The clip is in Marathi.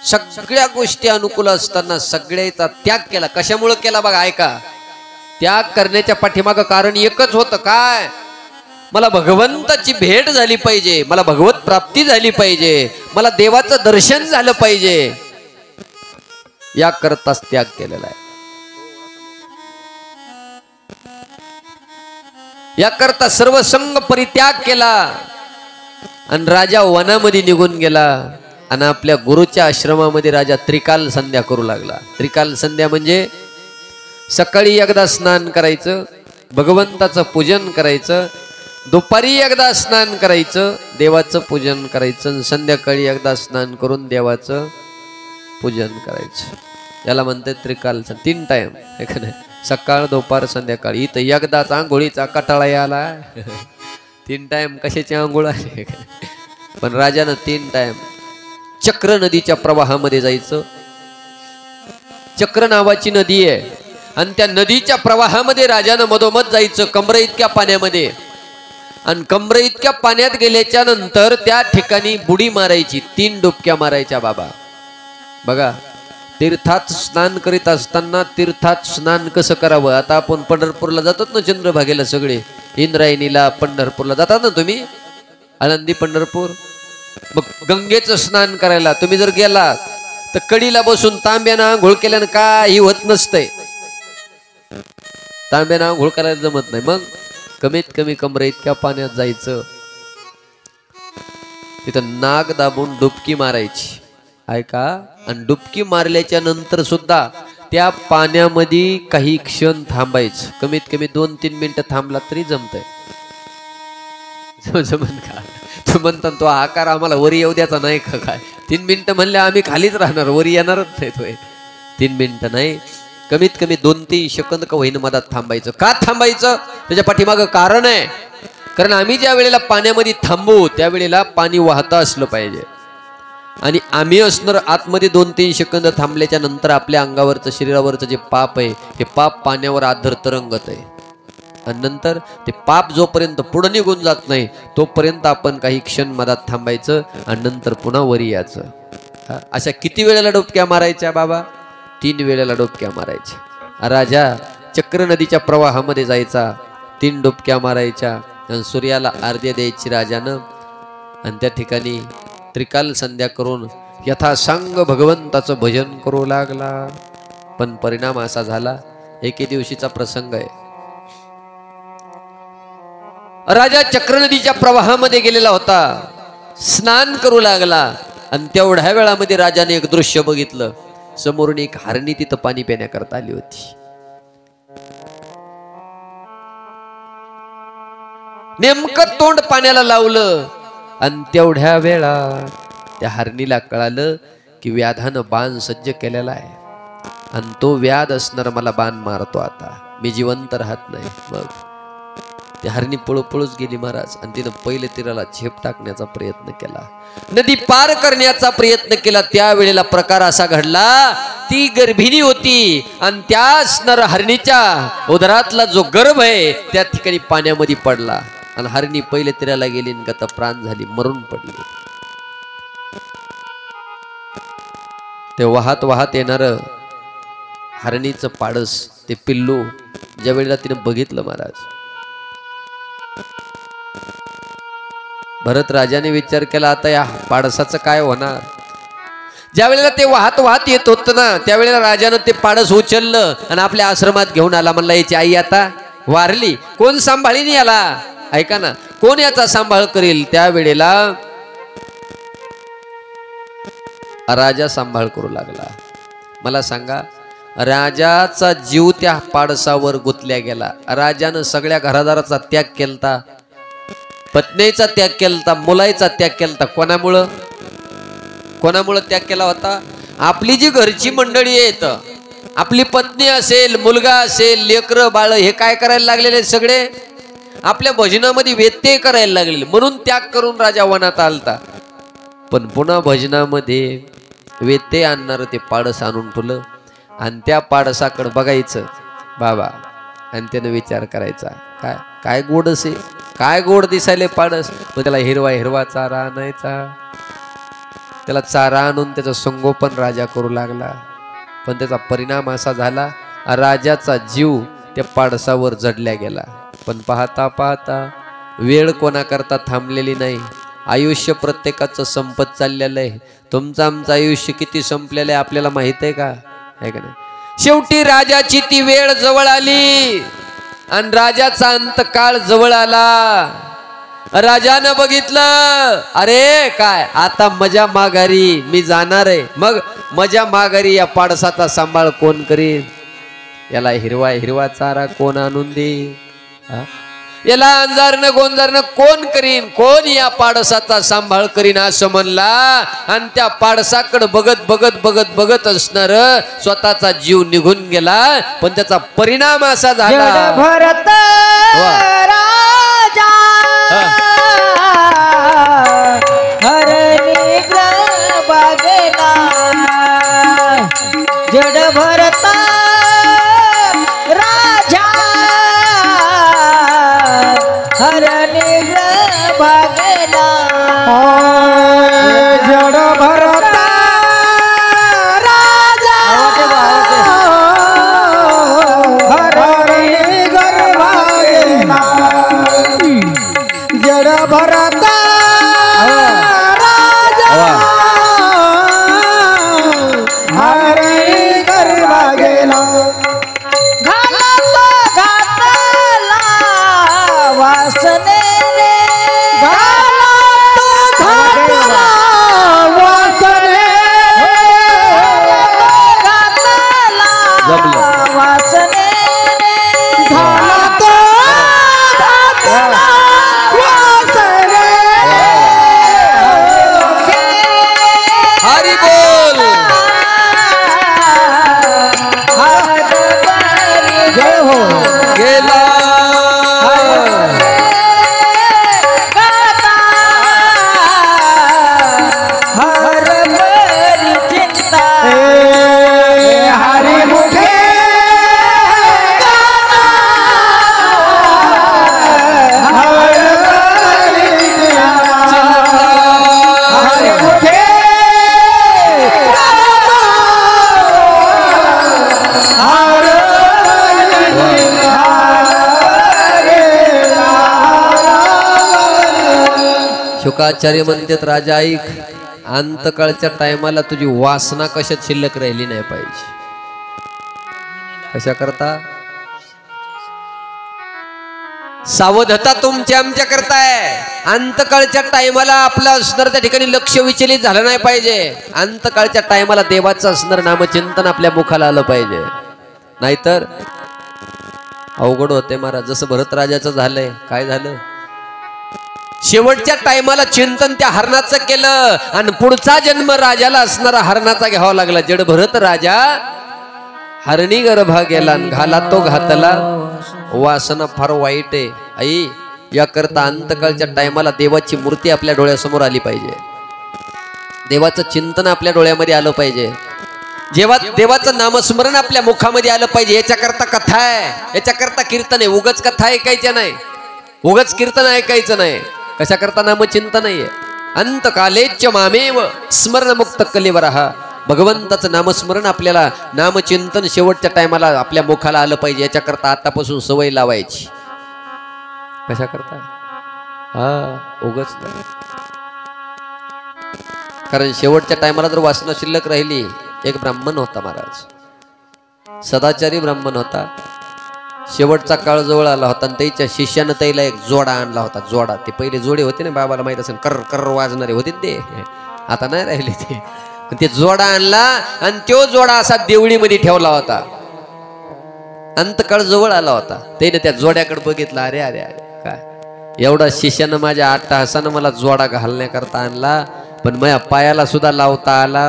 सगळ्या गोष्टी अनुकूल असताना सगळ्याचा त्याग केला. कशामुळे केला बघा, ऐका. त्याग करण्याच्या पाठीमागं कारण एकच होतं, काय? मला भगवंताची भेट झाली पाहिजे, मला भगवत प्राप्ती झाली पाहिजे, मला देवाचं दर्शन झालं पाहिजे, या करताच त्याग केलेला आहे. या करता सर्व संग परित्याग केला आणि राजा वनामध्ये निघून गेला. आणि आपल्या गुरुच्या आश्रमामध्ये राजा त्रिकाल संध्या करू लागला. त्रिकाल संध्या म्हणजे सकाळी एकदा स्नान करायचं, भगवंताचं पूजन करायचं, दुपारी एकदा स्नान करायचं, देवाचं पूजन करायचं, संध्याकाळी एकदा स्नान करून देवाचं पूजन करायचं. याला म्हणते त्रिकाल. 3 टाइम, सकाळ दुपार संध्याकाळ. इथं एकदाच आंघोळीचा कटाळा याला. 3 टाइम कशाची आंघोळ आहे? पण राजानं 3 टाइम चक्र नदीच्या प्रवाहामध्ये जायचं. चक्र नावाची नदी आहे आणि त्या नदीच्या प्रवाहामध्ये राजानं मधोमध जायचं, कमरे इतक्या पाण्यामध्ये. आणि कमरे इतक्या पाण्यात गेल्याच्या नंतर त्या ठिकाणी बुडी मारायची, 3 डुबक्या मारायच्या. बाबा बघा, तीर्थात स्नान करीत असताना तीर्थात स्नान कसं करावं. आता आपण पंढरपूरला जातात ना, चंद्रभागेला सगळे, इंद्रायणीला, पंढरपूरला जातात ना तुम्ही, आळंदी पंढरपूर. मग गंगेचं स्नान करायला तुम्ही जर गेला तर कडीला बसून तांब्यानं आंघोळ केल्यानं काही होत नसतंय. तांब्यानं आंघोळ करायला जमत नाही. मग कमीत कमी कमरे इतक्या पाण्यात जायचं, तिथं नाक दाबून डुबकी मारायची. ऐका, आणि डुबकी मारल्याच्या नंतर सुद्धा त्या पाण्यामध्ये काही क्षण थांबायचं. कमीत कमी 2-3 मिनिटं थांबला तरी जमतंय. जमन का? तू म्हणता तो आकार आम्हाला वरी येऊ द्याचा नाही का काय? 3 मिनिटं म्हणले आम्ही खालीच राहणार, वरी येणारच नाही. तो 3 मिनिटं नाही, कमीत कमी 2-3 सेकंद का होईन मधात थांबायचं. का थांबायचं? त्याच्या पाठीमागं कारण आहे. कारण आम्ही ज्या वेळेला पाण्यामध्ये थांबू त्यावेळेला पाणी वाहतं असलं पाहिजे. आणि आम्ही असणार आतमध्ये 2-3 सेकंद थांबल्याच्या नंतर आपल्या अंगावरचं, शरीरावरचं जे पाप आहे, हे पाप पाण्यावर आधर तरंगत आहे. आणि नंतर ते पाप जोपर्यंत पुढे निघून जात नाही तोपर्यंत आपण काही क्षण मधात थांबायचं आणि नंतर पुन्हा वरी यायचं. अशा किती वेळेला डुबक्या मारायच्या बाबा? 3 वेळेला डुबक्या मारायच्या. राजा चक्र नदीच्या प्रवाहामध्ये जायचा, 3 डुबक्या मारायच्या आणि सूर्याला अर्ध्या द्यायची राजानं. आणि त्या ठिकाणी त्रिकाल संध्या करून यथासांग भगवंताचं भजन करू लागला. पण परिणाम असा झाला, एके दिवशीचा प्रसंग आहे. राजा चक्र नदीच्या प्रवाहामध्ये गेलेला होता, स्नान करू लागला आणि तेवढ्या वेळामध्ये राजाने एक दृश्य बघितलं. समोरून एक हरणी तिथं पाणी पिण्याकरता आली होती. नेमकं तोंड पाण्याला लावलं आणि तेवढ्या वेळा त्या हरणीला कळालं की व्याधानं बाण सज्ज केलेला आहे आणि तो व्याध असणार मला बाण मारतो, आता मी जिवंत राहत नाही. मग ती हरणी पळूच गेली महाराज. आणि तिनं पहिले तीराला झेप टाकण्याचा प्रयत्न केला, नदी पार करण्याचा प्रयत्न केला. त्यावेळेला प्रकार असा घडला, ती गर्भिणी होती आणि त्याच नर हरणीच्या उदरातला जो गर्भ आहे त्या ठिकाणी पाण्यामध्ये पडला आणि हरणी पहिले तीराला गेली आणि गत प्राण झाली, मरून पडली. ते वाहत वाहत येणार हरणीचं पाडस, ते पिल्लू ज्या वेळेला तिने बघितलं महाराज, भरत राजाने विचार केला आता या पाडसाचं काय होणार. ज्या वेळेला ते वाहत वाहत येत होतं ना त्यावेळेला राजानं ते पाडस उचललं आणि आपल्या आश्रमात घेऊन आला. म्हणला याची आई आता वारली, कोण सांभाळीन याला? ऐका ना, कोण याचा सांभाळ करेल? त्यावेळेला राजा सांभाळ करू लागला. मला सांगा, राजाचा जीव त्या पाडसावर गुंतल्या गेला. राजानं सगळ्या घरादाराचा त्याग केलता, पत्नीचा त्याग केलता, मुलाचा त्याग केलता. कोणामुळं त्याग केला होता? आपली जी घरची मंडळी आहेत, आपली पत्नी असेल, मुलगा असेल, लेकरं बाळ, हे काय करायला लागलेले सगळे आपल्या भजनामध्ये व्यत्यय करायला लागलेले, म्हणून त्याग करून राजा वनात आलता. पण पुन्हा भजनामध्ये व्यत्यय आणणारं ते पाडस आणून ठेवलं आणि त्या पाडसाकडे बघायचं बाबा आणि त्यानं विचार करायचा, काय काय गोड असे, काय गोड दिसायले पाडस. मग त्याला हिरवा हिरवा चारा आणायचा, त्याला चारा आणून त्याचं संगोपन राजा करू लागला. पण त्याचा परिणाम असा झाला, राजाचा जीव त्या पाडसावर जडल्या गेला. पण पाहता पाहता वेळ कोणाकरता थांबलेली नाही. आयुष्य प्रत्येकाचं संपत चाललेलं आहे. तुमचं आमचं आयुष्य किती संपलेलं आहे आपल्याला माहित आहे का? आहे का नाही? शेवटी राजाची ती वेळ जवळ आली आणि राजाचा अंतकाळ जवळ आला. राजानं बघितलं, अरे काय आता मजा माघारी मी जाणार आहे. मग मजा माघारी या पाडसाचा सांभाळ कोण करीन? याला हिरवा हिरवा चारा कोण आणून देईल? याला अंजारनं गोंजारनं कोण करीन? कोण या पाडसाचा सांभाळ करीन? असं म्हणला आणि त्या पाडसाकडे बघत बघत बघत बघत असणार स्वतःचा जीव निघून गेला. पण त्याचा परिणाम असा झाला, भरत राजा हरणी बागेला जड भरत राजा हरणी बागेला जड भरत राजा हरणी गर्भागेला जड भरत राजा हरणी गर्भागेला घालत घातला वासनेने घालत घातला वासने घातला वासनेने घालत घातला वासने हरी बोल. जय हो गेला हर बरी चिंता हरी मुखे हर बरी चिंता हरी मुखे हर शुकाचार्य म्हणतात, राजा ऐक, अंतकाळच्या टायमाला तुझी वासना कशात शिल्लक राहिली नाही पाहिजे. कशा करता? सावधता तुमच्या आमच्या करताय. अंतकाळच्या टायमाला आपलं असणार त्या ठिकाणी लक्ष विचलित झालं नाही पाहिजे. अंतकाळच्या टायमाला देवाचं असणार नामचिंतन आपल्या मुखाला आलं पाहिजे. नाहीतर अवघड होते महाराज. जसं भरत राजाचं झालंय. काय झालं? शेवटच्या टायमाला चिंतन त्या हरणाचं केलं आणि पुढचा जन्म राजाला असणारा हरणाचा घ्यावा लागला. जड भरत राजा हरणी गर्भा गेला घाला तो घातला वासना. फार वाईट आहे आई. याकरता अंतकाळच्या टायमाला देवाची मूर्ती आपल्या डोळ्यासमोर आली पाहिजे. देवाचं चिंतन आपल्या डोळ्यामध्ये आलं पाहिजे. जेव्हा देवाचं नामस्मरण आपल्या मुखामध्ये आलं पाहिजे. याच्याकरता कथा आहे, याच्याकरता कीर्तन आहे. उगच कथा ऐकायच्या नाही, उगच कीर्तन ऐकायचं नाही. कशा करता? नामचिंतन आहे. अंतकालेच मामेव स्मरणमुक्त कलेवरः. भगवंताचं नामस्मरण आपल्याला नामचिंतन शेवटच्या टायमाला आपल्या मुखाला आलं पाहिजे. याच्याकरता आतापासून सवय लावायची. कशा करता? उगच नाही. कारण शेवटच्या टायमाला जर वासना शिल्लक राहिली. एक ब्राह्मण होता महाराज, सदाचारी ब्राह्मण होता. शेवटचा काळ जवळ आला होता आणि त्याच्या शिष्यानं त्याला एक जोडा आणला होता. जोडा, ते पहिले जोडे होते ना, बाबाला माहित असेल, कर कर वाजणारे होते ते. आता नाही राहिले ते. ते जोडा आणला आणि तो जोडा असा देवळीमध्ये ठेवला होता. अंतकाळ जवळ आला होता. त्याने त्या जोड्याकडे बघितलं. अरे अरे अरे काय एवढा शिष्यानं माझ्या 8 तासानं मला जोडा घालण्याकरता आणला, पण माझ्या पायाला सुद्धा लावता आला.